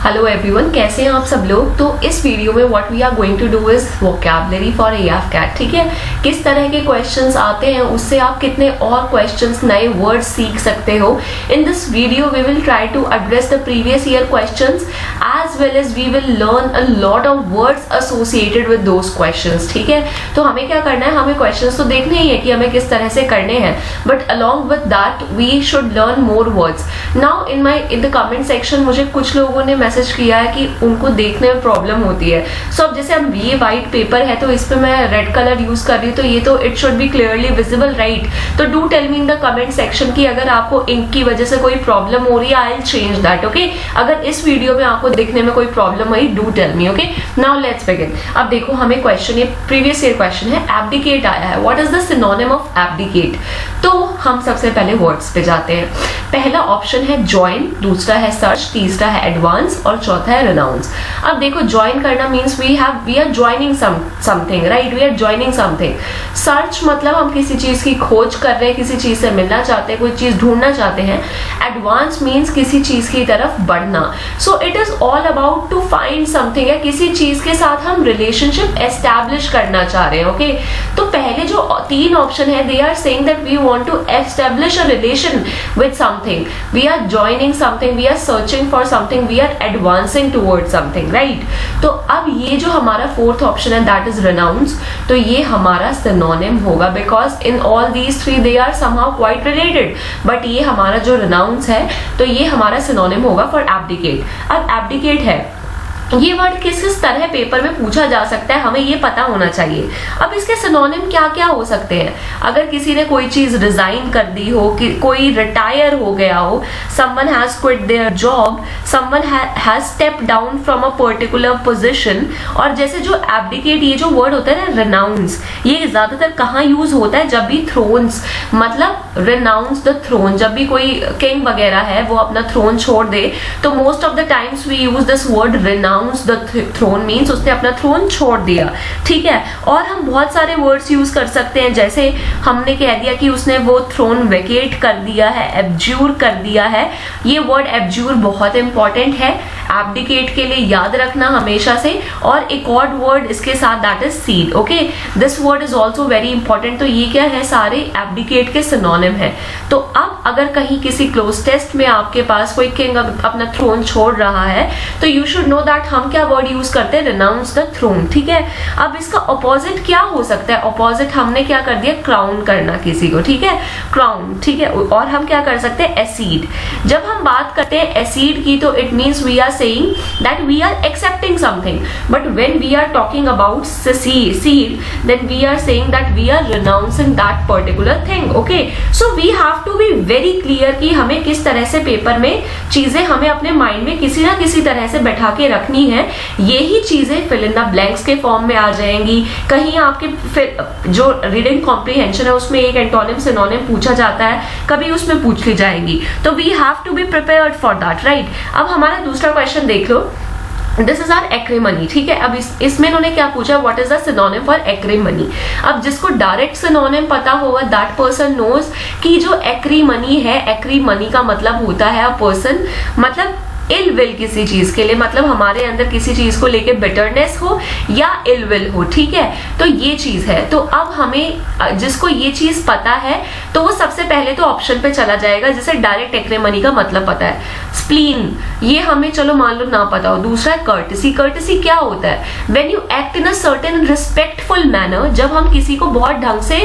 Hello everyone, कैसे हैं आप सब लोग। तो इस वीडियो में what we are going to do is vocabulary for AF CAT. ठीक है, किस तरह के क्वेश्चंस आते हैं, उससे आप कितने और क्वेश्चंस नए वर्ड्स सीख सकते हो। In this video we will try to address the previous year questions as well as we will learn a lot of words associated with those questions. ठीक है, तो हमें क्या करना है, हमें क्वेश्चंस तो देखने ही है कि हमें किस तरह से करने हैं, but along with that we should learn more words. Now in the comment section मुझे कुछ लोगों ने मैसेज किया है कि उनको देखने में प्रॉब्लम होती है। सो अब जैसे अब ये व्हाइट पेपर है तो इस पे मैं रेड कलर यूज कर रही हूँ, तो ये तो it should be clearly visible, right. तो do tell me in the comment section कि अगर आपको इंक की वजह से कोई प्रॉब्लम हो रही है, I will change that. Okay, अगर इस वीडियो में आपको देखने में कोई प्रॉब्लम हुई, do tell me. Okay, now let's begin. अब देखो हमें क्वेश्चन, ये प्रीवियस ईयर क्वेश्चन है, एब्डिकेट आया है। What is the synonym of abdicate. तो हम सबसे पहले वर्ड्स पे जाते हैं। पहला ऑप्शन है ज्वाइन, दूसरा है सर्च, तीसरा है एडवांस और चौथा है रिनाउंस। अब देखो ज्वाइन करना means we are joining something, right, we are joining something. Search मतलब हम किसी चीज की खोज कर रहे हैं, किसी चीज से मिलना चाहते हैं, कोई चीज ढूंढना चाहते हैं। एडवांस मीन्स किसी चीज की तरफ बढ़ना। So it is all about to find something, या किसी चीज के साथ हम रिलेशनशिप एस्टैब्लिश करना चाह रहे हैं। ओके, तो पहले जो तीन ऑप्शन है, they are saying that we want to establish a relation with something, we are joining something, we are searching for something, we are advancing towards something, right. तो अब ये जो हमारा फोर्थ ऑप्शन है दैट इज रिनाउंस, तो ये हमारा synonym होगा, because in all these three they are somehow quite related, but ये हमारा जो रिनाउंस है तो ये हमारा सिनोनिम होगा फॉर एब्डिकेट। अब एब्डिकेट है, ये वर्ड किस किस तरह पेपर में पूछा जा सकता है, हमें ये पता होना चाहिए। अब इसके सिनोनिम क्या क्या हो सकते हैं। अगर किसी ने कोई चीज रिजाइन कर दी हो, कि कोई रिटायर हो गया हो, someone has quit their job, someone has step down from a particular position. और जैसे जो एब्डिकेट, ये जो वर्ड होता है ना रिनाउंस, ये ज्यादातर कहाँ यूज होता है, जब भी थ्रोन्स, मतलब रिनाउंस द थ्रोन, जब भी कोई किंग वगैरह है वो अपना थ्रोन छोड़ दे, तो most of the times we use this word renounce the throne, means उसने अपना थ्रोन छोड़ दिया। ठीक है, और हम बहुत सारे वर्ड्स यूज कर सकते हैं, जैसे हमने कह दिया कि उसने वो थ्रोन वेकेट कर दिया है, एब्ज्यूर कर दिया है। ये वर्ड एब्ज्यूर बहुत इंपॉर्टेंट है एब्डिकेट के लिए, याद रखना हमेशा से। और एक और वर्ड इसके साथ that is seed. Okay, this word is also very important. तो ये क्या है, सारे एब्डिकेट के सिनोनिम है। तो अब अगर कहीं किसी क्लोज टेस्ट में आपके पास कोई किंग अपना थ्रोन छोड़ रहा है, तो यू शुड नो दैट हम क्या वर्ड यूज करते हैं, रिनाउंस द थ्रोन। ठीक है, अब इसका ऑपोजिट क्या हो सकता है, ऑपोजिट हमने क्या कर दिया, क्राउन करना किसी को। ठीक है, क्राउन। ठीक है, और हम क्या कर सकते हैं, एसीड। जब हम बात करते हैं एसीड की, तो it means we are saying that we are accepting something, but when we are talking about seed, then we are saying that we are renouncing that particular thing. Okay, so we have to be very clear कि हमें किस तरह से paper में चीजें हमें अपने mind में किसी ना किसी तरह से बैठा के रखनी है। यही चीजें फिल इन द ब्लैंक्स के फॉर्म में आ जाएंगी। कहीं आपके जो रीडिंग कॉम्प्रीहेंशन है उसमें एक एंटोनिम सिनोनिम पूछा जाता है, कभी उसमें पूछ ली जाएंगी, तो we have to be prepared for that, right. अब हमारा दूसरा क्वेश्चन देख लो, दिस इज आर एक्रीमनी। ठीक है, अब इसमें इन्होंने क्या पूछा, what is the synonym for acrimony. अब जिसको डायरेक्ट सिनोनिम पता होगा दैट पर्सन नोज कि जो एक्रीमनी है, एक्रीमनी का मतलब होता है अ पर्सन, मतलब इल विल किसी चीज के लिए, मतलब हमारे अंदर किसी चीज को लेके बिटरनेस हो या इल विल हो। ठीक है, तो ये चीज है। तो अब हमें जिसको ये चीज पता है तो वो सबसे पहले तो ऑप्शन पे चला जाएगा, जैसे डायरेक्ट एक्रीमनी का मतलब पता है। स्प्लीन, ये हमें चलो मान लो ना पता हो। दूसरा कर्टसी। कर्टसी क्या होता है, when you act in a certain respectful manner, जब हम किसी को बहुत ढंग से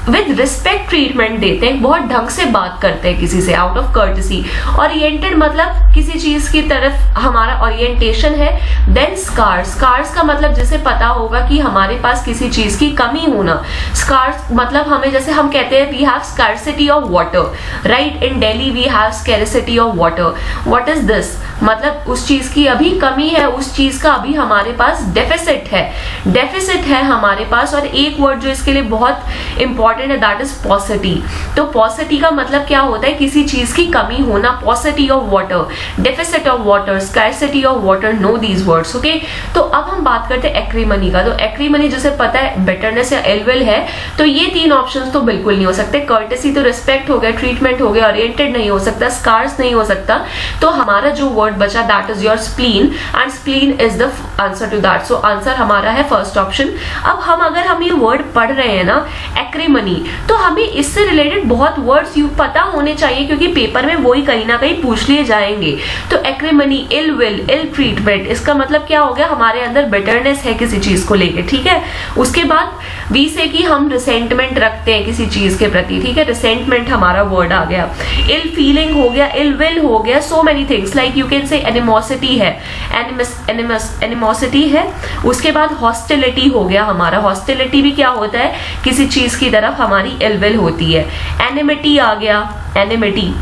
विद रिस्पेक्ट ट्रीटमेंट देते हैं, बहुत ढंग से बात करते हैं किसी से, आउट ऑफ कर्टसी। ओरिएंटेड मतलब किसी चीज की तरफ हमारा ओरिएंटेशन है। Then scars. स्कार्स का मतलब जैसे पता होगा कि हमारे पास किसी चीज की कमी होना। स्कार्स मतलब हमें, जैसे हम कहते हैं we have scarcity of water, right, in Delhi we have scarcity of water. What is this, मतलब उस चीज की अभी कमी है, उस चीज का अभी हमारे पास डेफिसिट है, डेफिसिट है हमारे पास। और एक वर्ड जो इसके लिए बहुत इंपॉर्टेंट है दैट इज पॉसिटी। तो पॉसिटी का मतलब क्या होता है, किसी चीज की कमी होना, पॉसिटी of water, deficit of water, scarcity of water, know these words. Okay, तो अब हम बात करते हैं एक्रीमनी का। तो एक्रीमनी जैसे पता है बिटरनेस या इलविल है, तो ये तीन ऑप्शंस तो बिल्कुल नहीं हो सकते। कर्टेसी तो रिस्पेक्ट हो गया, ट्रीटमेंट हो गया, ओरिएंटेड नहीं हो सकता, स्कार्स नहीं हो सकता। तो हमारा जो वर्ड बचा, that is your spleen, and spleen is the answer to that. So answer हमारा है फर्स्ट ऑप्शन. अब हम ये वर्ड पढ़ रहे हैं ना, एक्रीमनी, तो हमें इससे रिलेटेड बहुत वर्ड्स पता होने चाहिए, क्योंकि पेपर में वही कहीं ना कहीं पूछ लिए जाएंगे. तो एक्रीमनी, इल विल, इल ट्रीटमेंट, इसका मतलब क्या हो गया, हमारे अंदर बिटरनेस है किसी चीज को लेके. ठीक है. उसके बाद वी से कि हम रिसेंटमेंट रखते हैं किसी चीज के प्रति. ठीक है, रिसेंटमेंट हमारा वर्ड आ गया. इल फीलिंग हो गया, इल विल हो गया, so many things like you can say animosity है, एनिमोसिटी है. उसके बाद हॉस्टिलिटी हो गया हमारा. हॉस्टिलिटी भी क्या होता है, किसी चीज की तरफ हमारी इल विल होती है. एनिमिटी आ गया, एनिमिटी.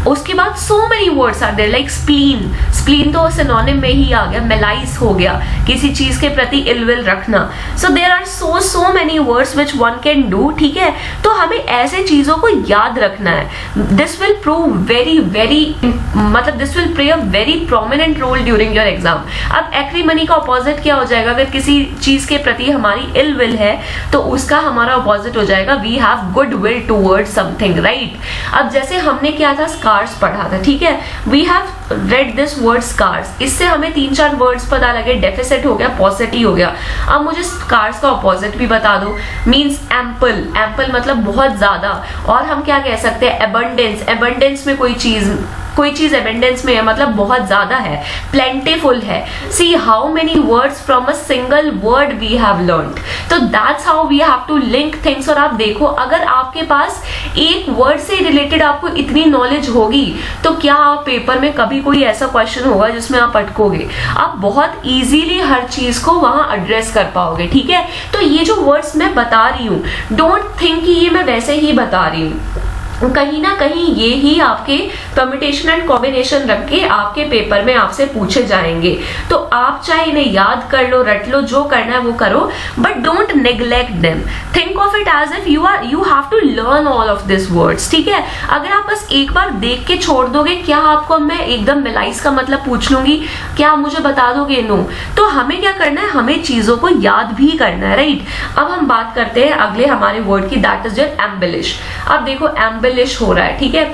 उसके बाद so many words are there like spleen, spleen तो सिनोनिम में ही आ गया. मेलाइस हो गया, किसी चीज के प्रति इल विल रखना. So there are so many words which one can do. ठीक है, तो हमें ऐसे चीजों को याद रखना है. दिस विल प्रूव वेरी मतलब this will play a very prominent role during your exam. अब एक्रीमनी का अपोजिट क्या हो जाएगा, अगर किसी चीज के प्रति हमारी इल विल है तो उसका हमारा अपोजिट हो जाएगा we have good will toward something, right. अब जैसे हमने क्या था, स्कार्स पढ़ा था. ठीक है, we have read this word scarce. इससे हमें 3-4 वर्ड्स पता लगे. डेफिसिट हो गया, पॉसिटी हो गया. अब मुझे स्कार्स का अपोजिट भी बता दो. मींस एम्पल, एम्पल मतलब बहुत ज्यादा. और हम क्या कह सकते हैं, एबंडेंस, एबंडेंस में कोई चीज एबंडेंस में है मतलब बहुत ज्यादा है. प्लेंटिफुल है. See how many words from a single word we have learned. तो that's how we have to link things. और आप देखो, अगर आपके पास एक वर्ड से रिलेटेड आपको इतनी नॉलेज होगी तो क्या आप पेपर में कभी कोई ऐसा क्वेश्चन होगा जिसमें आप अटकोगे. आप बहुत इजीली हर चीज को वहां एड्रेस कर पाओगे. ठीक है, तो ये जो वर्ड्स मैं बता रही हूँ, डोंट थिंक कि ये मैं वैसे ही बता रही हूँ. कहीं ना कहीं ये ही आपके परम्यूटेशन एंड कॉम्बिनेशन रख के आपके पेपर में आपसे पूछे जाएंगे. तो आप चाहे इन्हें याद कर लो, रट लो, जो करना है वो करो, but don't neglect them. Think of it as if you have to learn all of this words. ठीक है, अगर आप बस एक बार देख के छोड़ दोगे, क्या आपको मैं एकदम मिलाइस का मतलब पूछ लूंगी, क्या आप मुझे बता दोगे? नो. तो हमें क्या करना है, हमें चीजों को याद भी करना है, राइट. अब हम बात करते हैं अगले हमारे वर्ड की, दैट इज योर एम्बिलिश. अब देखो एम्बिलिश हो रहा है. ठीक है,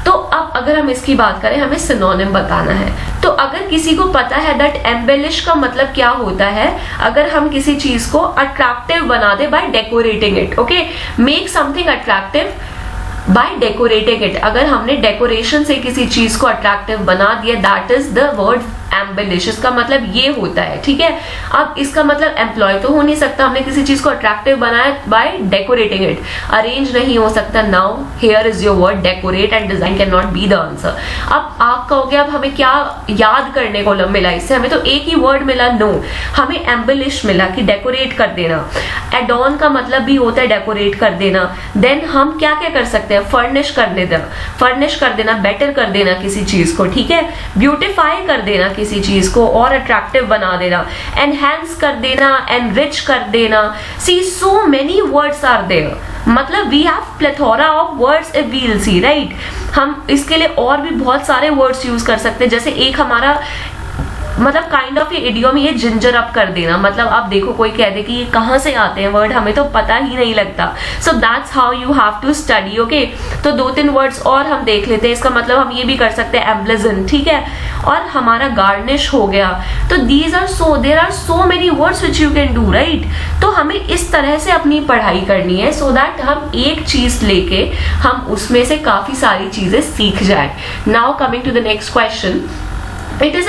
तो अब अगर हम इसकी बात करें, हमें सिनोनिम बताना है. तो अगर किसी को पता है दैट एम्बेलिश का मतलब क्या होता है, अगर हम किसी चीज को अट्रैक्टिव बना दे by decorating it. Okay, make something attractive by decorating it. अगर हमने डेकोरेशन से किसी चीज को अट्रैक्टिव बना दिया, दैट इज द वर्ड एम्बिलिश. इसका मतलब ये होता है. ठीक है, अब इसका मतलब एम्प्लॉय तो हो नहीं सकता, हमने किसी चीज को अट्रैक्टिव बनाया बाय डेकोरेटिंग इट. अरेंज नहीं हो सकता. Now here is your word decorate and design can not be the answer. अब आप कहोगे अब हमें क्या याद करने को मिला इससे, हमें तो एक ही वर्ड मिला. नो, हमें एम्बिलिश मिला कि डेकोरेट कर देना. एडॉन का मतलब भी होता है डेकोरेट कर देना. देन हम क्या क्या कर सकते हैं, फर्निश कर देना, फर्निश कर देना, बेटर कर देना किसी चीज को. ठीक है, ब्यूटिफाई कर देना किसी चीज को और अट्रैक्टिव बना देना, एनहेंस कर देना, एनरिच कर देना. See so many words are there. मतलब we have plethora of words if we will see, right. हम इसके लिए और भी बहुत सारे वर्ड्स यूज कर सकते हैं. जैसे एक हमारा मतलब काइंड ऑफ ये इडियम, ये जिंजर अप कर देना. मतलब आप देखो कोई कह दे कि ये कहाँ से आते हैं वर्ड, हमें तो पता ही नहीं लगता. So that's how you have to study. Okay, तो 2-3 वर्ड्स और हम देख लेते हैं. इसका मतलब हम ये भी कर सकते हैं एम्ब्लेजन. ठीक है, और हमारा गार्निश हो गया. तो there are so many words which you can do, right. तो हमें इस तरह से अपनी पढ़ाई करनी है सो दैट हम एक चीज लेके हम उसमें से काफी सारी चीजें सीख जाए. Now coming to the next question, it is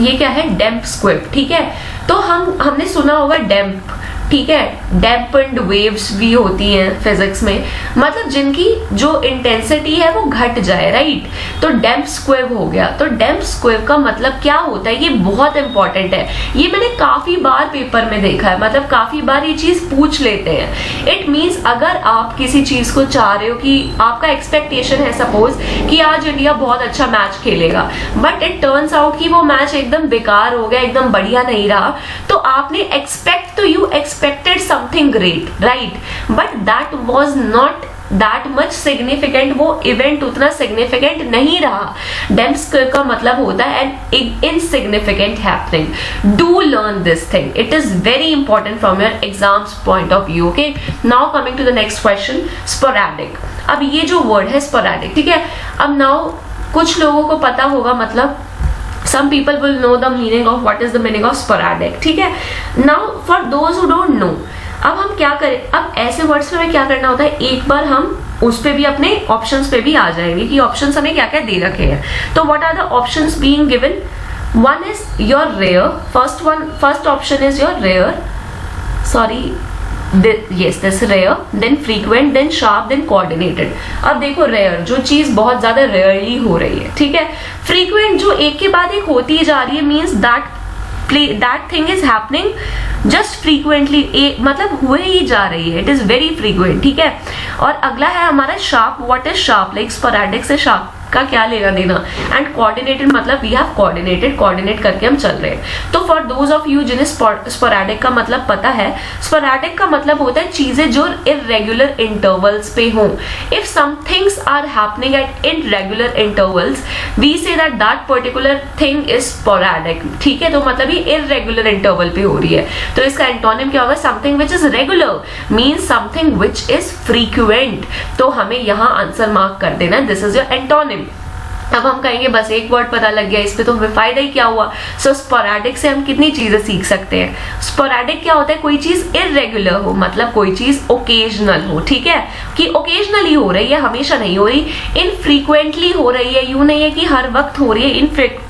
ये क्या है, डैम्प स्क्विब. ठीक है, तो हमने सुना होगा डैम्प. ठीक है, डैम्पेंड वेव्स भी होती हैं फिजिक्स में, मतलब जिनकी जो इंटेंसिटी है वो घट जाए, राइट. तो डैम्प स्क्विब हो गया. तो डैम्प स्क्विब का मतलब क्या होता है, ये बहुत इंपॉर्टेंट है. ये मैंने काफी बार पेपर में देखा है, मतलब काफी बार ये चीज पूछ लेते हैं. इट मीन्स अगर आप किसी चीज को चाह रहे हो कि आपका एक्सपेक्टेशन है सपोज कि आज इंडिया बहुत अच्छा मैच खेलेगा, बट इट टर्न्स आउट कि वो मैच एकदम बेकार हो गया, एकदम बढ़िया नहीं रहा, तो आपने you expected something great, right? But that was not that much significant. वो इवेंट उतना सिग्निफिकेंट नहीं रहा. डैम्प स्क्विब का मतलब होता है an insignificant happening. Do learn this thing. It is very important from your exams point of view. Okay. Now coming to the next question, sporadic. अब ये जो वर्ड है sporadic, ठीक है. अब now कुछ लोगों को पता होगा, मतलब some people will know the meaning of what is the meaning of sporadic, ठीक है। now for those who don't know, अब हम क्या करें, अब ऐसे वर्ड्स में हमें क्या करना होता है, एक बार हम उस पे भी अपने ऑप्शंस पे भी आ जाएंगे कि ऑप्शंस हमें क्या क्या दे रखे हैं। तो what are the options being given, one is your rare, first option is your rare, sorry yes this rare, then frequent, then sharp, then coordinated। अब देखो रेयर जो चीज बहुत ज्यादा रेयरली हो रही है, ठीक है। फ्रीक्वेंट जो एक के बाद एक होती जा रही है, means that thing is happening just frequently, मतलब हुए ही जा रही है, इट इज वेरी फ्रीक्वेंट, ठीक है। और अगला है हमारा sharp, what is sharp, like sporadic से शार्प का क्या लेना देना। एंड कोऑर्डिनेटेड मतलब वी हैव कोऑर्डिनेट करके हम चल रहे हैं। तो फॉर दोज ऑफ यू जिन्हें स्पोरेडिक का मतलब पता है, स्पोरेडिक का मतलब होता है चीजें जो इरेगुलर इंटरवल्स पे हों। If some things are happening at irregular intervals, we say that particular thing is sporadic, ठीक है। तो मतलब ये इरेगुलर इंटरवल पे हो रही है, तो इसका एंटोनिम क्या होगा, something which is regular means something which is frequent. तो हमें यहाँ आंसर मार्क कर देना, दिस इज योर एंटोनिम। अब हम कहेंगे बस एक वर्ड पता लग गया, इस पे तो हमें फायदा ही क्या हुआ। सो स्पोरेडिक से हम कितनी चीजें सीख सकते हैं। स्पोरेडिक क्या होता है, कोई चीज इरेगुलर हो, मतलब कोई चीज ओकेजनल हो, ठीक है, कि ओकेजनली हो रही है, हमेशा नहीं हो रही। इनफ्रीक्वेंटली हो रही है, यूं नहीं है कि हर वक्त हो रही है,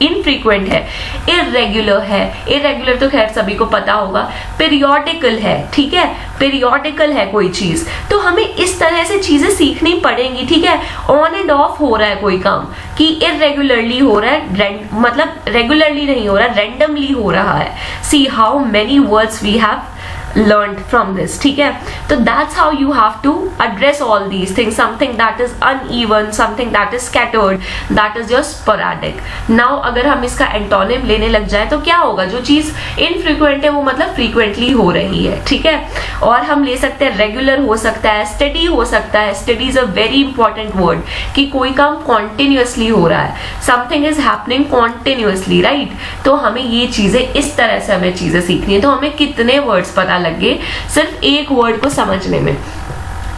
इनफ्रीक्वेंट है, इरेगुलर है। इरेगुलर तो खैर सभी को पता होगा। पीरियोडिकल है, ठीक है, पीरियोडिकल है कोई चीज। तो हमें इस तरह से चीजें सीखनी पड़ेंगी, ठीक है। ऑन एंड ऑफ हो रहा है कोई काम, कि इरेगुलरली हो रहा है, मतलब रेगुलरली नहीं हो रहा है, रैंडमली हो रहा है। See how many words we have learned from this, ठीक है। तो that's how you have to address all these things, something that is uneven, something that is scattered, that is your sporadic। now अगर हम इसका antonym लेने लग जाए तो क्या होगा, जो चीज इनफ्रीक्वेंट है वो मतलब फ्रीक्वेंटली हो रही है, ठीक है। और हम ले सकते हैं रेगुलर हो सकता है, स्टडी हो सकता है। Study is a very important word, कि कोई काम कॉन्टिन्यूसली हो रहा है, something is happening continuously, right. तो हमें ये चीजें इस तरह से हमें चीजें सीखनी है। तो हमें कितने वर्ड्स पता लगे सिर्फ एक वर्ड को समझने में।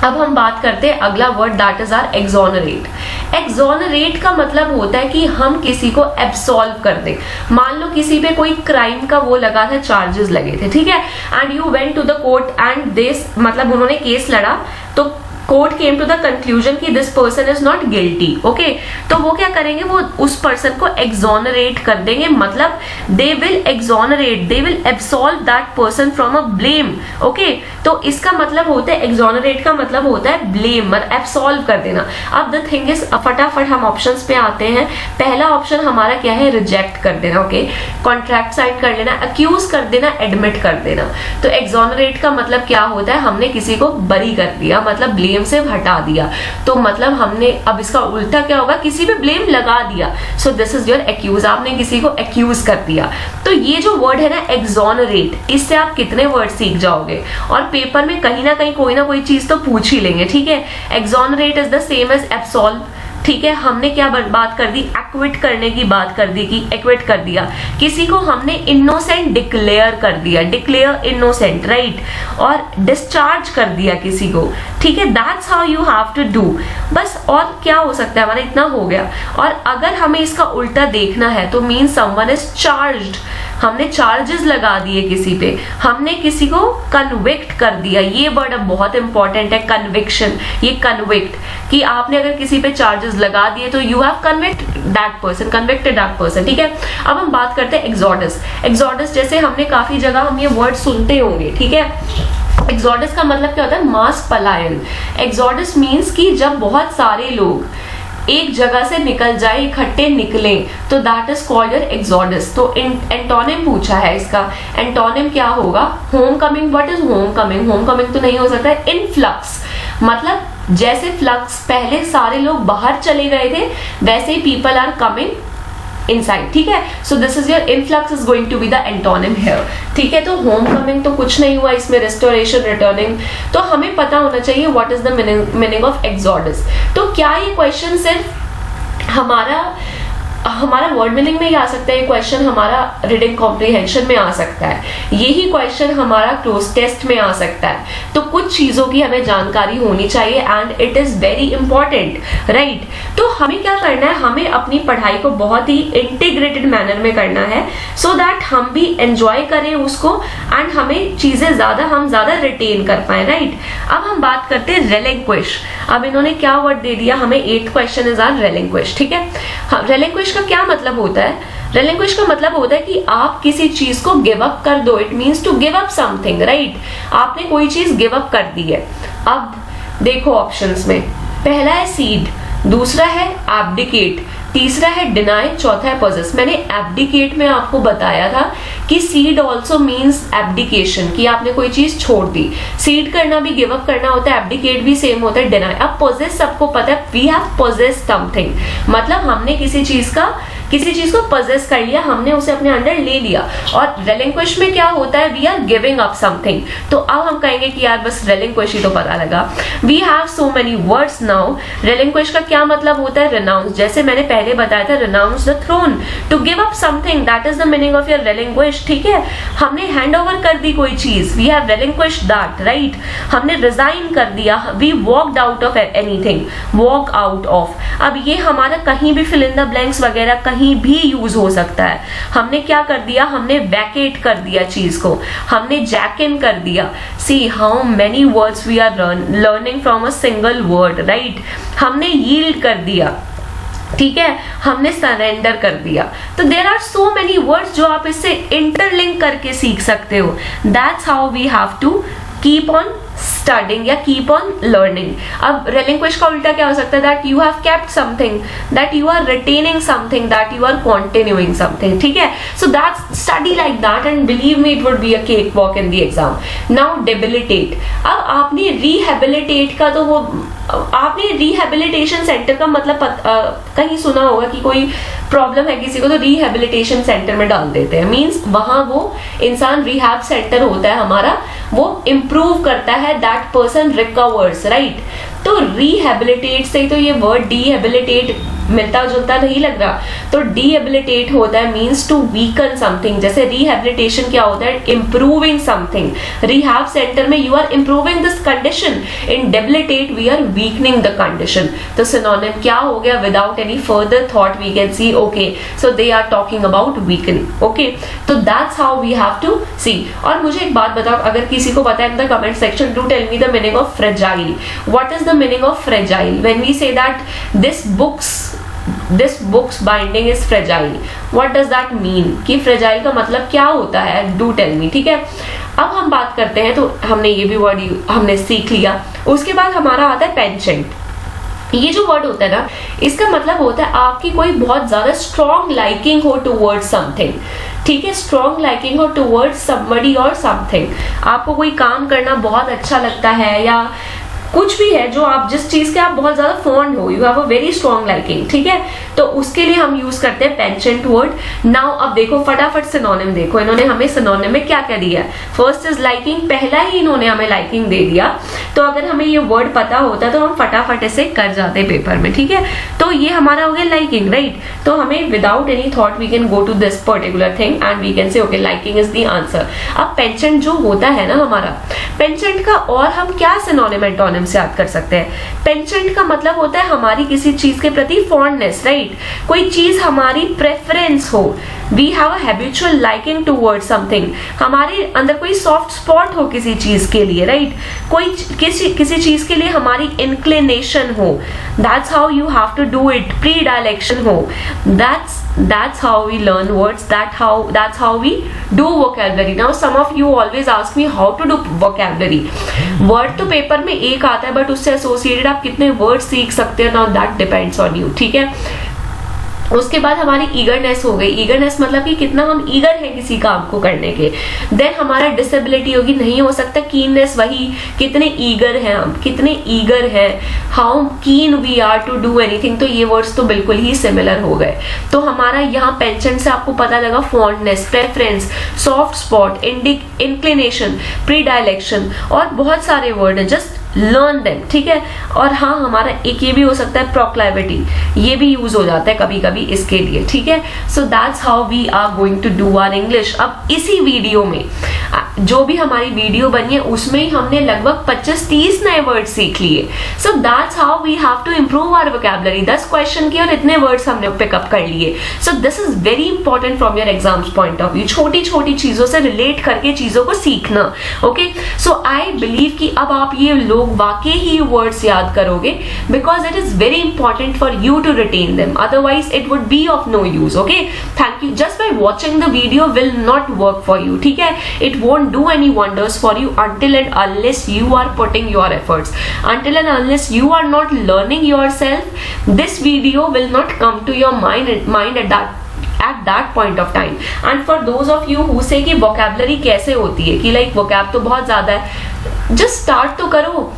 अब हम बात करते हैं अगला word, that is are exonerate. Exonerate का मतलब होता है कि हम किसी को एब्सॉल्व कर दें। मान लो किसी पे कोई क्राइम का वो लगा था, चार्जेस लगे थे, ठीक है, and you went to the court and this, मतलब उन्होंने केस लड़ा, तो court came to the conclusion कि this person is not guilty, okay. तो वो क्या करेंगे, वो उस पर्सन को एक्सोनरेट कर देंगे, मतलब they will exonerate, they will absolve that person from a blame, okay. तो इसका मतलब होता है, एक्सोनरेट का मतलब होता है ब्लेम, मतलब एब्सॉल्व कर देना। अब द थिंग इज, फटाफट हम ऑप्शंस पे आते हैं। पहला ऑप्शन हमारा क्या है, रिजेक्ट कर देना, ओके, कॉन्ट्रैक्ट साइन कर लेना, अक्यूज कर देना, एडमिट कर देना। तो एक्सोनरेट का मतलब क्या होता है, हमने किसी को बरी कर दिया, मतलब ब्लेम से हटा दिया। तो मतलब हमने, अब इसका उल्टा क्या होगा, किसी पे ब्लेम लगा दिया। So this is your accuse, आपने किसी को एक्यूज कर दिया। तो ये जो वर्ड है ना एक्सोनरेट, इससे आप कितने वर्ड सीख जाओगे, और पेपर में कहीं ना कहीं कोई ना कोई चीज तो पूछ ही लेंगे, ठीक है। Exonerate is the same as absolve, ठीक है। हमने क्या बात कर दी, एक्विट करने की बात कर दी, कि एक्विट कर दिया किसी को, हमने इनोसेंट डिक्लेयर कर दिया, डिक्लेयर इनोसेंट, राइट। और डिस्चार्ज कर दिया किसी को, ठीक है। That's how you have to do, बस। और क्या हो सकता है, हमारा इतना हो गया। और अगर हमें इसका उल्टा देखना है तो मीन समवन इज चार्ज्ड, हमने चार्जेस लगा दिए किसी पे, हमने किसी को कन्विक्ट कर दिया। ये वर्ड अब बहुत इंपॉर्टेंट है, कन्विक्शन, ये कन्विक्ट, कि आपने अगर किसी पे चार्जेस लगा दिए तो you have convicted that person, ठीक है। अब हम बात करते हैं एक्सोडस। एक्सोडस जैसे हमने काफी जगह हम ये वर्ड सुनते होंगे, ठीक है। एक्सोडस का मतलब क्या होता है, मास पलायन। एक्सोडस मीन्स कि जब बहुत सारे लोग एक जगह से निकल जाए, इकट्ठे निकले, तो that is called your exodus. तो एंटोनिम पूछा है, इसका एंटोनिम क्या होगा, home coming. What is home coming, home coming तो नहीं हो सकता है। इनफ्लक्स मतलब जैसे फ्लक्स, पहले सारे लोग बाहर चले गए थे, वैसे ही पीपल आर कमिंग इनसाइड, ठीक है। So this is your influx is going to be the antonym here, ठीक है। तो होम कमिंग तो कुछ नहीं हुआ इसमें, रेस्टोरेशन, रिटर्निंग। तो हमें पता होना चाहिए what is the meaning of exodus. तो क्या ये क्वेश्चन सिर्फ हमारा हमारा वर्ड मीनिंग में ही आ सकता है ये क्वेश्चन, हमारा रीडिंग कॉम्प्रिहेंशन में आ सकता है, यही क्वेश्चन हमारा क्लोज टेस्ट में आ सकता है। तो कुछ चीजों की हमें जानकारी होनी चाहिए and it is very important, right. तो हमें क्या करना है, हमें अपनी पढ़ाई को बहुत ही इंटीग्रेटेड मैनर में करना है सो दैट हम भी एंजॉय करें उसको एंड हमें चीजें हम ज्यादा रिटेन कर पाए, राइट। अब हम बात करते हैं रेलिंक्विश। अब इन्होंने क्या वर्ड दे दिया हमें, 8th question is are relinquish, ठीक है। रेलिंक्विश का क्या मतलब होता है, रेलिंक्विश का मतलब होता है कि आप किसी चीज को गिव अप कर दो, it means to give up something, right. आपने कोई चीज गिव अप कर दी है। अब देखो ऑप्शंस में, पहला है सीड, दूसरा है एब्डिकेट, तीसरा है डिनाई, चौथा है पोजेस। मैंने एब्डिकेट में आपको बताया था कि सीड ऑल्सो मीन्स एब्डिकेशन, कि आपने कोई चीज छोड़ दी। सीड करना भी गिव अप करना होता है, एब्डिकेट भी सेम होता है, डिनाई। अब पोजेस सबको पता है, वी हैव पोजेस समथिंग, मतलब हमने किसी चीज को पोजेस कर लिया, हमने उसे अपने अंडर ले लिया। और रेलिंक्विश में क्या होता है, we are giving up something. तो अब हम कहेंगे कि यार बस रेलिंक्विश ही तो पता लगा। We have so many words now. Relinquish का क्या मतलब होता है, रिनाउंस, जैसे मैंने पहले बताया था, renounce the throne, to give up something, that is the meaning of your relinquish, ठीक है। हमने हैंड ओवर कर दी कोई चीज, we have relinquish that, right. हमने रिजाइन कर दिया, we walked out of anything, walk out of. अब ये हमारा कहीं भी फिल इन द ब्लैंक्स वगैरह कहीं भी यूज हो सकता है। हमने क्या कर दिया, हमने वैकेट कर दिया चीज को, हमने जैक इन कर दिया। See how many words we are learning from a single word, right. हमने यील्ड कर दिया, ठीक है, हमने सरेंडर कर दिया। तो there are so many words जो आप इससे इंटरलिंक करके सीख सकते हो। That's how we have to keep on studying या कीप ऑन लर्निंग। अब रेलिंक्विश का उल्टा क्या हो सकता है, that you have kept something, that you are retaining something, that you are continuing something, ठीक है। So that's study like that and believe me it would be a cake walk in the exam. Now debilitate. अब आपने rehabilitate का, तो वो आपने rehabilitation centre का मतलब कहीं सुना होगा कि कोई प्रॉब्लम है किसी को तो रिहेबिलिटेशन सेंटर में डाल देते हैं, मींस वहां वो इंसान रिहैब सेंटर होता है हमारा, वो इम्प्रूव करता है, दैट पर्सन रिकवर्स, राइट। तो रिहेबिलिटेट से तो ये वर्ड डिहेबिलिटेट मिलता जुलता नहीं लग रहा। तो डिहेबिलिटेट होता है मींस टू वीकन समथिंग, जैसे रिहेबिलिटेशन क्या होता है, इम्प्रूविंग समथिंग। रिहैब सेंटर में you are improving this condition, in debilitate we are weakening the condition. तो सिनोनिम क्या हो गया, without any further thought we can see okay so they are talking about weaken, okay. तो that's how we have to see. और मुझे एक बात बताओ, अगर किसी को पता है in the comment section, do tell me the meaning of fragile. What is the meaning of fragile? When we say that this book's binding is fragile, what does that mean? कि fragile का मतलब क्या होता है, do tell me, ठीक है। अब हम बात करते हैं, तो हमने ये भी वर्ड हमने सीख लिया। उसके बाद हमारा आता है पेंचेंट। ये जो वर्ड होता है ना, इसका मतलब होता है आपकी कोई बहुत ज्यादा स्ट्रॉन्ग लाइकिंग हो टूवर्ड्स समथिंग, ठीक है। स्ट्रॉन्ग लाइकिंग हो टूवर्ड्स समबडी और समथिंग। आपको कोई काम करना बहुत अच्छा लगता है या कुछ भी है जो आप जिस चीज के आप बहुत ज्यादा फॉन्ड हो, you have a very strong liking, ठीक है। तो उसके लिए हम यूज करते हैं पेंचेंट वर्ड। नाउ अब देखो फटाफट सिनोनिम देखो, इन्होंने हमें सिनोनिम में क्या क्या दिया है। फर्स्ट इज लाइकिंग, पहला ही इन्होंने हमें लाइकिंग दे दिया। तो अगर हमें ये वर्ड पता होता तो हम फटाफट इसे कर जाते पेपर में, ठीक है। तो ये हमारा हो गया लाइकिंग, राइट। तो हमें without any thought we can go to this particular thing and we can say okay liking is the answer. अब पेंचेंट जो होता है ना हमारा, पेंचेंट का और हम क्या सिनोनिम एंटोनिम से याद कर सकते हैं। पेंचेंट का मतलब होता है हमारी किसी चीज के प्रति फॉन्डनेस, राइट। कोई चीज हमारी प्रेफरेंस हो, we have a habitual liking towards something, हमारे अंदर कोई सॉफ्ट स्पॉट हो किसी चीज के लिए, राइट। कोई किसी चीज के लिए हमारी इंक्लिनेशन हो, that's how you have to do it, predilection हो, that's how we learn words, that's how we do vocabulary. Now some of you always ask me how to do vocabulary. word तो paper में एक आता है, but उससे associated आप कितने word सीख सकते हो, now that depends on you, ठीक है। उसके बाद हमारी ईगरनेस हो गई। ईगरनेस मतलब कि कितना हम ईगर हैं किसी काम को करने के। देन हमारा डिसेबिलिटी होगी, नहीं हो सकता। कीननेस, वही कितने ईगर हैं हम, कितने ईगर हैं, how keen we are to do anything. तो ये वर्ड्स तो बिल्कुल ही सिमिलर हो गए। तो हमारा यहाँ पेंचेंट से आपको पता लगा fondness, preference, soft spot, inclination, predilection और बहुत सारे वर्ड है। जस्ट लर्न देम, ठीक है। और हाँ, हमारा एक ये भी हो सकता है प्रोक्लाइविटी, ये भी यूज हो जाता है कभी कभी इसके लिए, ठीक है। So that's how we are going to do our English. अब इसी वीडियो में जो भी हमारी वीडियो बनी है उसमें ही हमने लगभग 25-30 नए वर्ड सीख लिए। So that's how we have to improve our vocabulary. 10 question किए और इतने वर्ड्स हमने पिकअप कर लिए। So this is very important from your exams point of view, छोटी छोटी चीजों से रिलेट करके चीजों को सीखना, ओके। सो आई बिलीव कि अब आप ये लोग वाकई ही वर्ड्स याद करोगे, because it is very important for you to retain them, otherwise it would be of no use, okay. Thank you. Just by watching the video will not work for you, ठीक है। It won't do any wonders for you until and unless you are putting your efforts. Until and unless you are not learning yourself, this video will not come to your mind at that point of time. And for those of you who say कि vocabulary कैसे होती है, कि like vocab तो बहुत ज्यादा है, just start तो करो।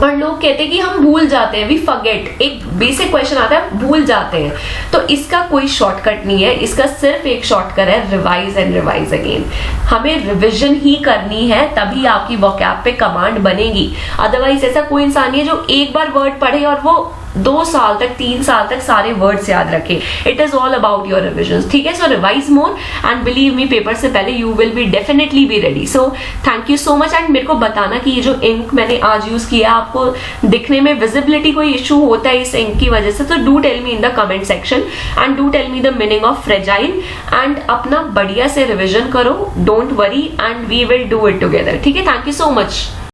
और लोग कहते हैं कि हम भूल जाते हैं, वी फॉरगेट। एक बेसिक क्वेश्चन आता है, भूल जाते हैं। तो इसका कोई शॉर्टकट नहीं है, इसका सिर्फ एक शॉर्टकट है, रिवाइज एंड रिवाइज अगेन। हमें रिविजन ही करनी है, तभी आपकी वोकैब पे कमांड बनेगी। अदरवाइज ऐसा कोई इंसान नहीं है जो एक बार वर्ड पढ़े और वो 2 साल तक 3 साल तक सारे वर्ड्स याद रखे। It is all about your revision, ठीक है। So revise more and believe me, paper से पहले you will be definitely be ready. So thank you so much. And मेरे को बताना कि ये जो इंक मैंने आज यूज किया, आपको दिखने में विजिबिलिटी कोई इशू होता है इस इंक की वजह से, तो do tell me in the comment section and do tell me the meaning of fragile. And अपना बढ़िया से रिविजन करो, don't worry, and we will do it together, ठीक है। Thank you so much.